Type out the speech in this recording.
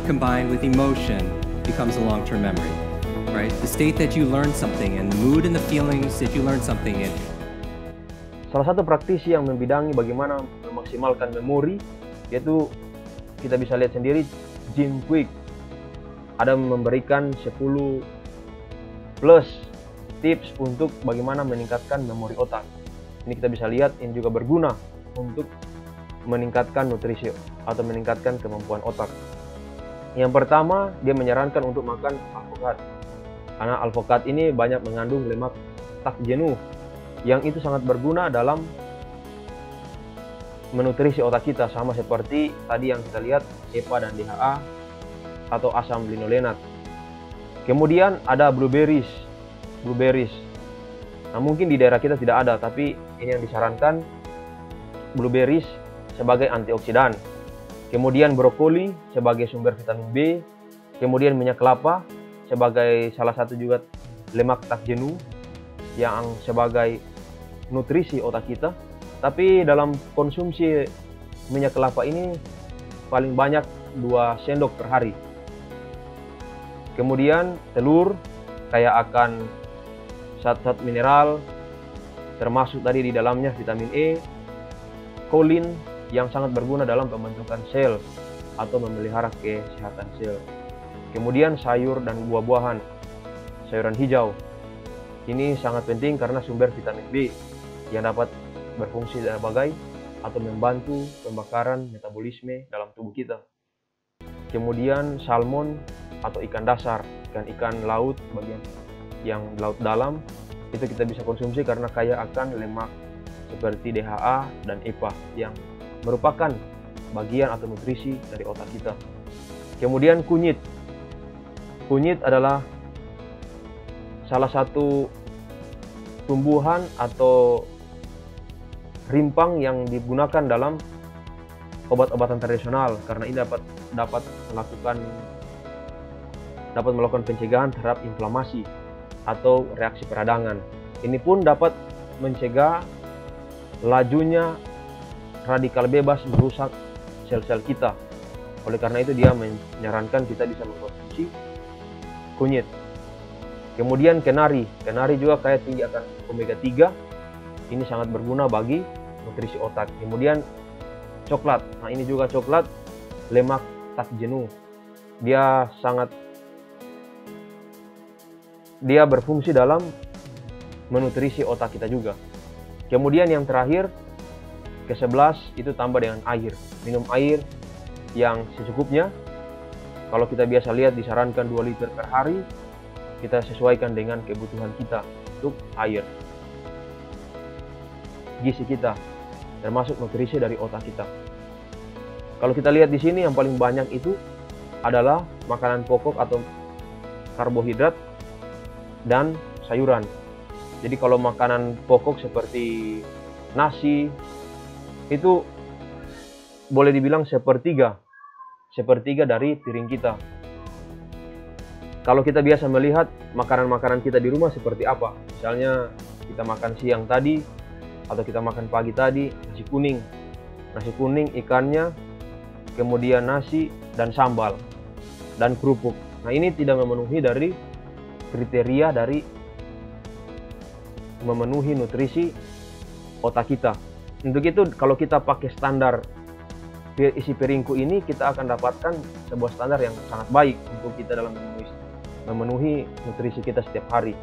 combined with emotion becomes a long-term memory, right? The state that you learn something and the mood and the feelings that you learn something in. Salah satu praktisi yang membidangi bagaimana memaksimalkan memori, yaitu kita bisa lihat sendiri Jim Kwik. Ada memberikan 10 plus tips untuk bagaimana meningkatkan memori otak. Ini kita bisa lihat ini juga berguna untuk meningkatkan nutrisi atau meningkatkan kemampuan otak. Yang pertama, dia menyarankan untuk makan alpukat. Karena alpukat ini banyak mengandung lemak tak jenuh yang itu sangat berguna dalam menutrisi otak kita, sama seperti tadi yang kita lihat EPA dan DHA atau asam linolenat. Kemudian ada blueberries. Nah, mungkin di daerah kita tidak ada, tapi ini yang disarankan blueberries sebagai antioksidan. Kemudian brokoli sebagai sumber vitamin B. Kemudian minyak kelapa sebagai salah satu juga lemak tak jenuh yang sebagai nutrisi otak kita. Tapi dalam konsumsi minyak kelapa ini paling banyak 2 sendok per hari. Kemudian telur kaya akan zat-zat mineral, termasuk tadi di dalamnya vitamin E, kolin yang sangat berguna dalam pembentukan sel atau memelihara kesehatan sel. Kemudian sayur dan buah-buahan, sayuran hijau. Ini sangat penting karena sumber vitamin B yang dapat berfungsi sebagai atau membantu pembakaran metabolisme dalam tubuh kita. Kemudian salmon atau ikan dasar, ikan laut bagian yang laut dalam, itu kita bisa konsumsi karena kaya akan lemak seperti DHA dan EPA yang merupakan bagian atau nutrisi dari otak kita. Kemudian kunyit. Kunyit adalah salah satu tumbuhan atau rimpang yang digunakan dalam obat-obatan tradisional karena ini dapat melakukan pencegahan terhadap inflamasi atau reaksi peradangan. Ini pun dapat mencegah lajunya radikal bebas merusak sel-sel kita. Oleh karena itu dia menyarankan kita bisa mengkonsumsi kunyit. Kemudian kenari. Kenari juga kaya tinggi akan omega 3. Ini sangat berguna bagi nutrisi otak. Kemudian coklat. Nah, ini juga coklat lemak tak jenuh. Dia berfungsi dalam menutrisi otak kita juga. Kemudian yang terakhir ke-11 itu tambah dengan air. Minum air yang secukupnya. Kalau kita biasa lihat disarankan 2 liter per hari, kita sesuaikan dengan kebutuhan kita untuk air. Gizi kita, termasuk nutrisi dari otak kita. Kalau kita lihat di sini yang paling banyak itu adalah makanan pokok atau karbohidrat dan sayuran. Jadi kalau makanan pokok seperti nasi itu boleh dibilang sepertiga dari piring kita. Kalau kita biasa melihat makanan-makanan kita di rumah seperti apa, misalnya kita makan siang tadi atau kita makan pagi tadi nasi kuning ikannya, kemudian nasi dan sambal dan kerupuk. Nah, ini tidak memenuhi dari kriteria dari memenuhi nutrisi otak kita. Untuk itu kalau kita pakai standar isi piringku ini, kita akan dapatkan sebuah standar yang sangat baik untuk kita dalam memenuhi nutrisi kita setiap hari.